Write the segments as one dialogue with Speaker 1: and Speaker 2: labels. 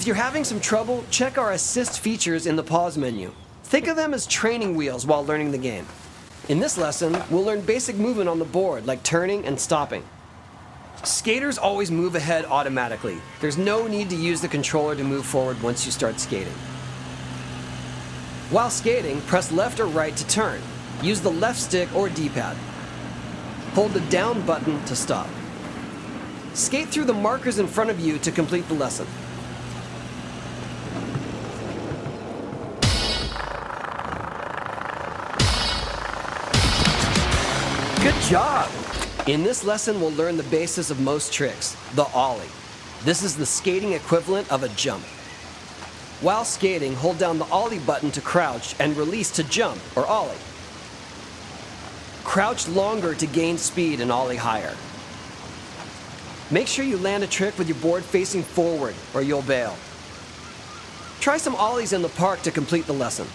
Speaker 1: If you're having some trouble, check our assist features in the pause menu. Think of them as training wheels while learning the game. In this lesson, we'll learn basic movement on the board, like turning and stopping. Skaters always move ahead automatically. There's no need to use the controller to move forward once you start skating. While skating, press left or right to turn. Use the left stick or D-pad. Hold the down button to stop. Skate through the markers in front of you to complete the lesson. Good job! In this lesson, we'll learn the basis of most tricks, the ollie. This is the skating equivalent of a jump. While skating, hold down the ollie button to crouch and release to jump, or ollie. Crouch longer to gain speed and ollie higher. Make sure you land a trick with your board facing forward, or you'll bail. Try some ollies in the park to complete the lesson.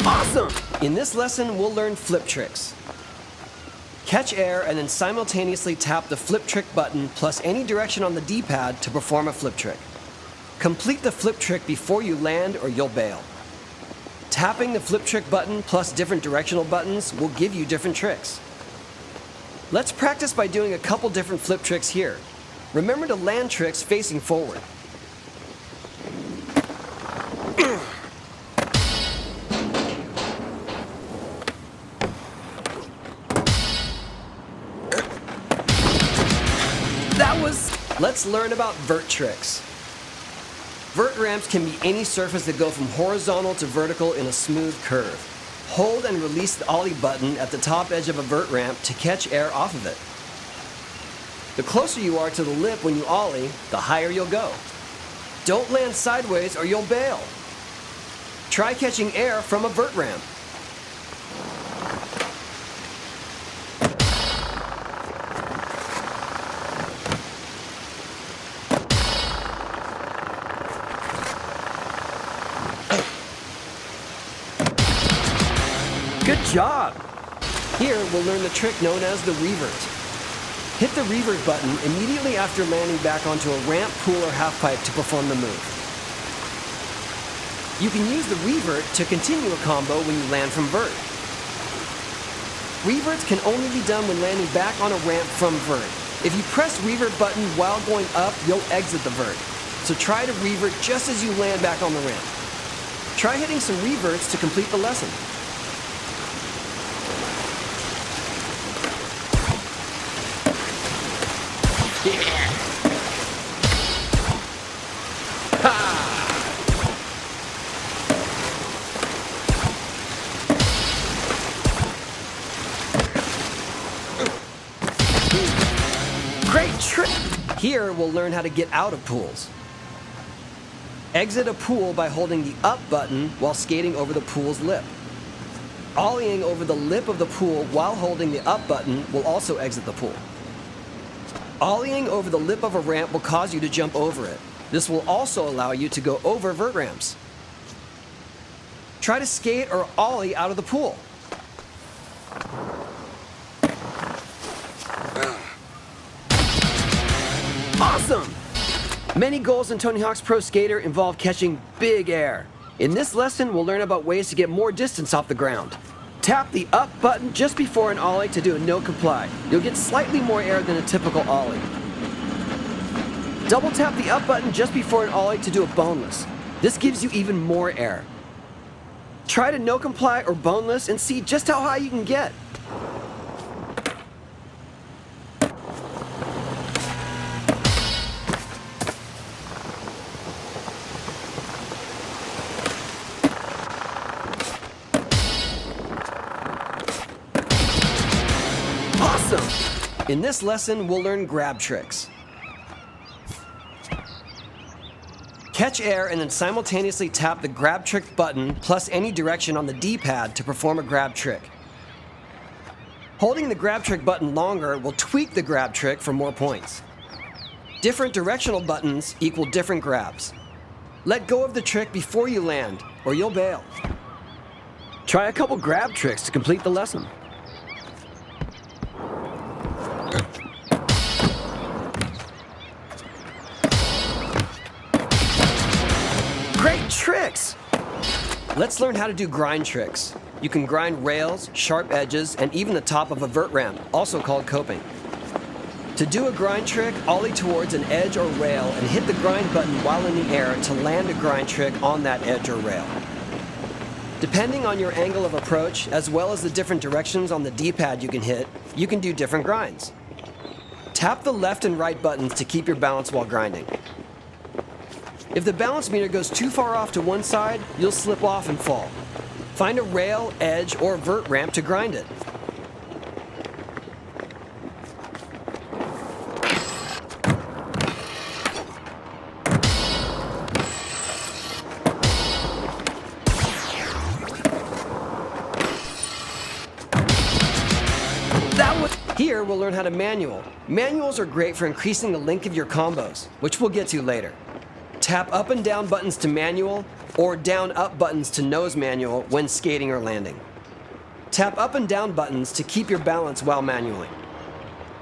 Speaker 1: Awesome! In this lesson, we'll learn flip tricks. Catch air and then simultaneously tap the flip trick button plus any direction on the D-pad to perform a flip trick. Complete the flip trick before you land or you'll bail. Tapping the flip trick button plus different directional buttons will give you different tricks. Let's practice by doing a couple different flip tricks here. Remember to land tricks facing forward. Let's learn about vert tricks. Vert ramps can be any surface that go from horizontal to vertical in a smooth curve. Hold and release the ollie button at the top edge of a vert ramp to catch air off of it. The closer you are to the lip when you ollie, the higher you'll go. Don't land sideways or you'll bail. Try catching air from a vert ramp. Good job! Here, we'll learn the trick known as the revert. Hit the revert button immediately after landing back onto a ramp, pool, or halfpipe to perform the move. You can use the revert to continue a combo when you land from vert. Reverts can only be done when landing back on a ramp from vert. If you press revert button while going up, you'll exit the vert. So try to revert just as you land back on the ramp. Try hitting some reverts to complete the lesson. Great trick! Here, we'll learn how to get out of pools. Exit a pool by holding the up button while skating over the pool's lip. Ollieing over the lip of the pool while holding the up button will also exit the pool. Ollieing over the lip of a ramp will cause you to jump over it. This will also allow you to go over vert ramps. Try to skate or ollie out of the pool. Awesome! Many goals in Tony Hawk's Pro Skater involve catching big air. In this lesson, we'll learn about ways to get more distance off the ground. Tap the up button just before an ollie to do a no comply. You'll get slightly more air than a typical ollie. Double tap the up button just before an ollie to do a boneless. This gives you even more air. Try to no comply or boneless and see just how high you can get. In this lesson, we'll learn grab tricks. Catch air and then simultaneously tap the grab trick button plus any direction on the D-pad to perform a grab trick. Holding the grab trick button longer will tweak the grab trick for more points. Different directional buttons equal different grabs. Let go of the trick before you land, or you'll bail. Try a couple grab tricks to complete the lesson. Great tricks! Let's learn how to do grind tricks. You can grind rails, sharp edges, and even the top of a vert ramp, also called coping. To do a grind trick, ollie towards an edge or rail and hit the grind button while in the air to land a grind trick on that edge or rail. Depending on your angle of approach, as well as the different directions on the D-pad you can hit, you can do different grinds. Tap the left and right buttons to keep your balance while grinding. If the balance meter goes too far off to one side, you'll slip off and fall. Find a rail, edge, or vert ramp to grind it. Here, we'll learn how to manual. Manuals are great for increasing the length of your combos, which we'll get to later. Tap up and down buttons to manual, or down up buttons to nose manual when skating or landing. Tap up and down buttons to keep your balance while manualing.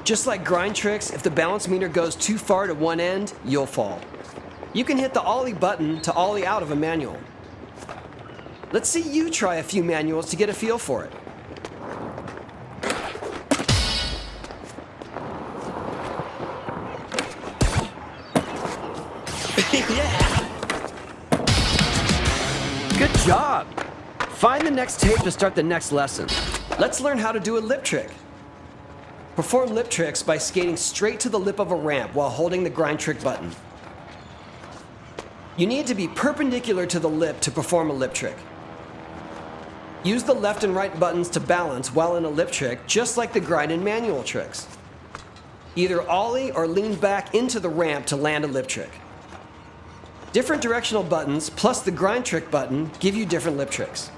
Speaker 1: Just like grind tricks, if the balance meter goes too far to one end, you'll fall. You can hit the ollie button to ollie out of a manual. Let's see you try a few manuals to get a feel for it. Yeah! Good job! Find the next tape to start the next lesson. Let's learn how to do a lip trick. Perform lip tricks by skating straight to the lip of a ramp while holding the grind trick button. You need to be perpendicular to the lip to perform a lip trick. Use the left and right buttons to balance while in a lip trick, just like the grind and manual tricks. Either ollie or lean back into the ramp to land a lip trick. Different directional buttons plus the grind trick button give you different lip tricks.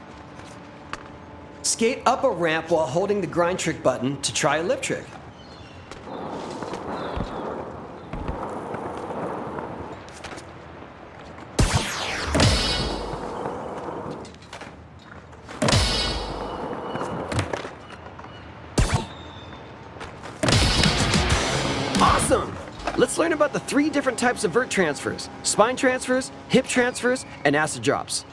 Speaker 1: Skate up a ramp while holding the grind trick button to try a lip trick. Awesome! Let's learn about the 3 different types of vert transfers: spine transfers, hip transfers, and acid drops.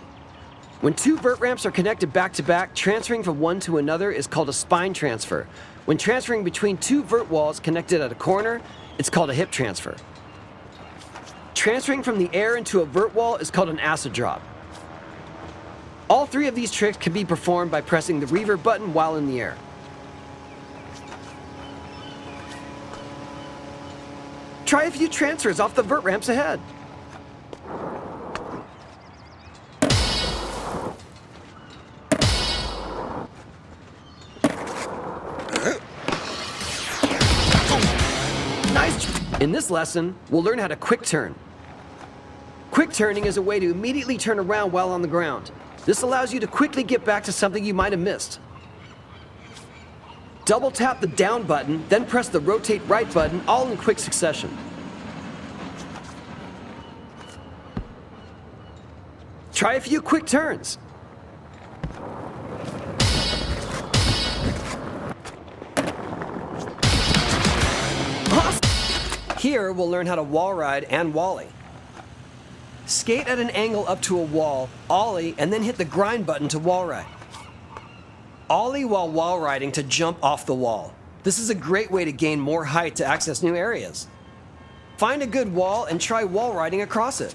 Speaker 1: When 2 vert ramps are connected back to back, transferring from one to another is called a spine transfer. When transferring between 2 vert walls connected at a corner, it's called a hip transfer. Transferring from the air into a vert wall is called an acid drop. All 3 of these tricks can be performed by pressing the revert button while in the air. Try a few transfers off the vert ramps ahead. Nice. In this lesson, we'll learn how to quick turn. Quick turning is a way to immediately turn around while on the ground. This allows you to quickly get back to something you might have missed. Double tap the down button, then press the rotate right button, all in quick succession. Try a few quick turns. Awesome. Here, we'll learn how to wall ride and wally. Skate at an angle up to a wall, ollie, and then hit the grind button to wall ride. Ollie while wall riding to jump off the wall. This is a great way to gain more height to access new areas. Find a good wall and try wall riding across it.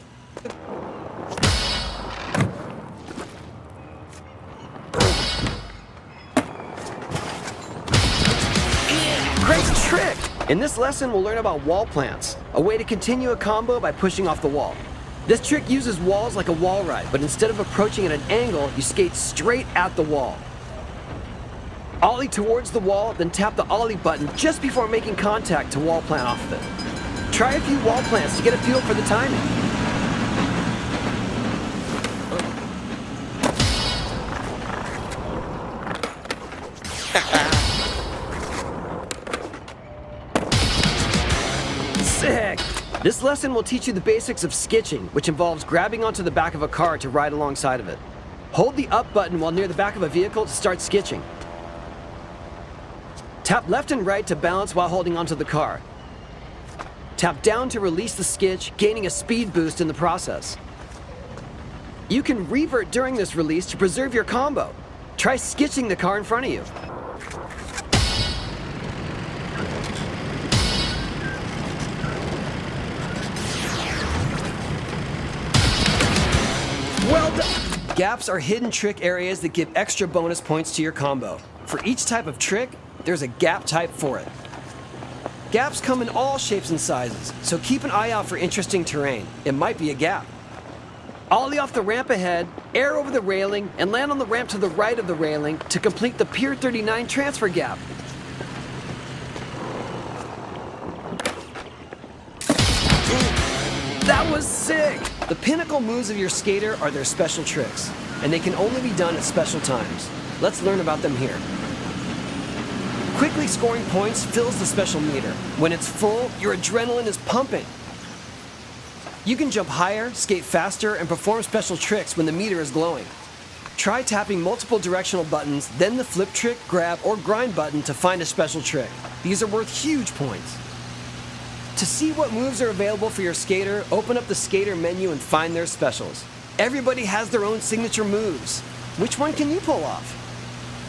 Speaker 1: Great trick! In this lesson, we'll learn about wall plants, a way to continue a combo by pushing off the wall. This trick uses walls like a wall ride, but instead of approaching at an angle, you skate straight at the wall. Ollie towards the wall, then tap the ollie button just before making contact to wall plant off of it. Try a few wall plants to get a feel for the timing. Sick! This lesson will teach you the basics of skitching, which involves grabbing onto the back of a car to ride alongside of it. Hold the up button while near the back of a vehicle to start skitching. Tap left and right to balance while holding onto the car. Tap down to release the skitch, gaining a speed boost in the process. You can revert during this release to preserve your combo. Try skitching the car in front of you. Well done! Gaps are hidden trick areas that give extra bonus points to your combo. For each type of trick, there's a gap type for it. Gaps come in all shapes and sizes, so keep an eye out for interesting terrain. It might be a gap. Ollie off the ramp ahead, air over the railing, and land on the ramp to the right of the railing to complete the Pier 39 transfer gap. That was sick! The pinnacle moves of your skater are their special tricks, and they can only be done at special times. Let's learn about them here. Quickly scoring points fills the special meter. When it's full, your adrenaline is pumping. You can jump higher, skate faster, and perform special tricks when the meter is glowing. Try tapping multiple directional buttons, then the flip trick, grab, or grind button to find a special trick. These are worth huge points. To see what moves are available for your skater, open up the skater menu and find their specials. Everybody has their own signature moves. Which one can you pull off?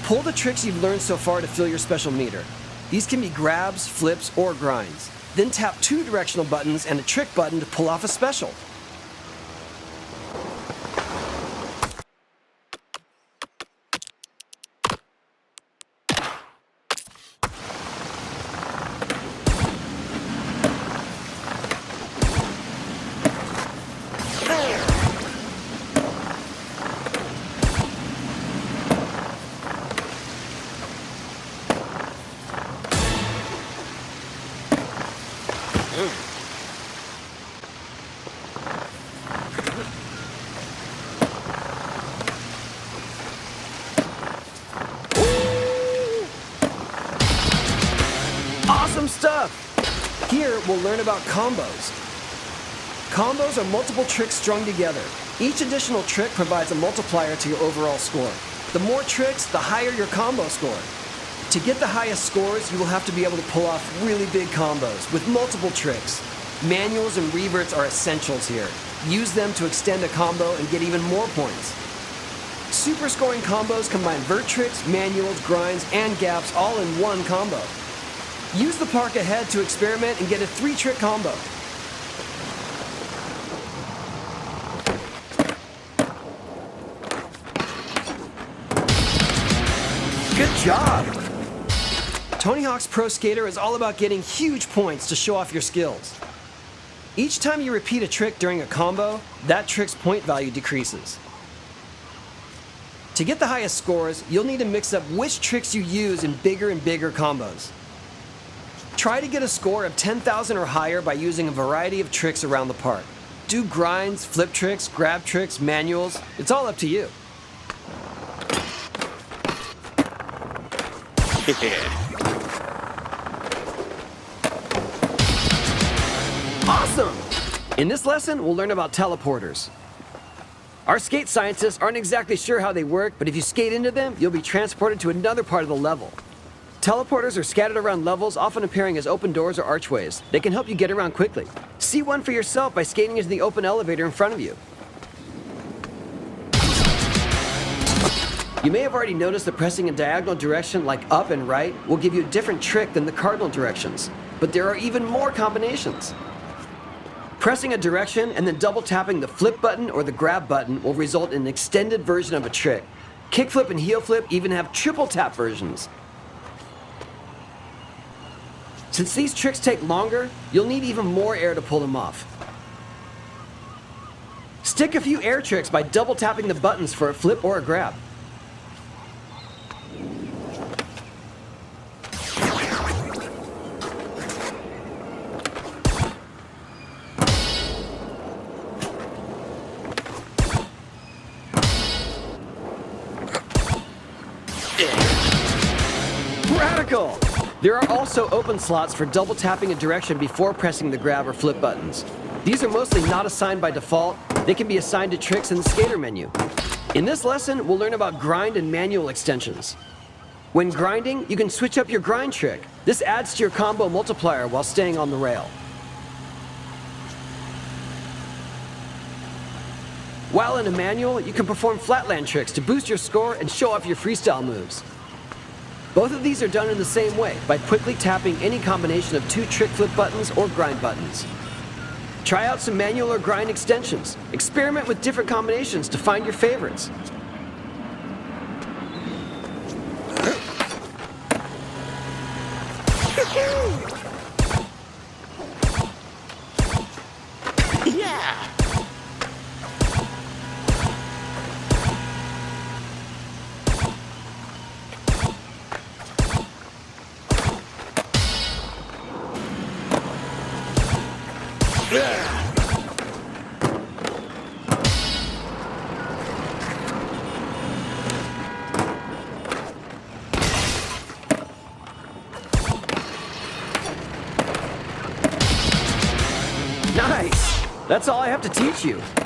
Speaker 1: Pull the tricks you've learned so far to fill your special meter. These can be grabs, flips, or grinds. Then tap 2 directional buttons and a trick button to pull off a special. Awesome stuff! Here, we'll learn about combos. Combos are multiple tricks strung together. Each additional trick provides a multiplier to your overall score. The more tricks, the higher your combo score. To get the highest scores, you will have to be able to pull off really big combos with multiple tricks. Manuals and reverts are essentials here. Use them to extend a combo and get even more points. Super scoring combos combine vert tricks, manuals, grinds, and gaps all in one combo. Use the park ahead to experiment and get a 3-trick combo. Good job! Tony Hawk's Pro Skater is all about getting huge points to show off your skills. Each time you repeat a trick during a combo, that trick's point value decreases. To get the highest scores, you'll need to mix up which tricks you use in bigger and bigger combos. Try to get a score of 10,000 or higher by using a variety of tricks around the park. Do grinds, flip tricks, grab tricks, manuals. It's all up to you. Awesome! In this lesson, we'll learn about teleporters. Our skate scientists aren't exactly sure how they work, but if you skate into them, you'll be transported to another part of the level. Teleporters are scattered around levels, often appearing as open doors or archways. They can help you get around quickly. See one for yourself by skating into the open elevator in front of you. You may have already noticed that pressing a diagonal direction like up and right will give you a different trick than the cardinal directions, but there are even more combinations. Pressing a direction and then double tapping the flip button or the grab button will result in an extended version of a trick. Kickflip and heel flip even have triple tap versions. Since these tricks take longer, you'll need even more air to pull them off. Stick a few air tricks by double tapping the buttons for a flip or a grab. Radical! There are also open slots for double tapping a direction before pressing the grab or flip buttons. These are mostly not assigned by default. They can be assigned to tricks in the skater menu. In this lesson, we'll learn about grind and manual extensions. When grinding, you can switch up your grind trick. This adds to your combo multiplier while staying on the rail. While in a manual, you can perform flatland tricks to boost your score and show off your freestyle moves. Both of these are done in the same way, by quickly tapping any combination of 2 trick flip buttons or grind buttons. Try out some manual or grind extensions. Experiment with different combinations to find your favorites.
Speaker 2: Yeah!
Speaker 1: Nice! That's all I have to teach you.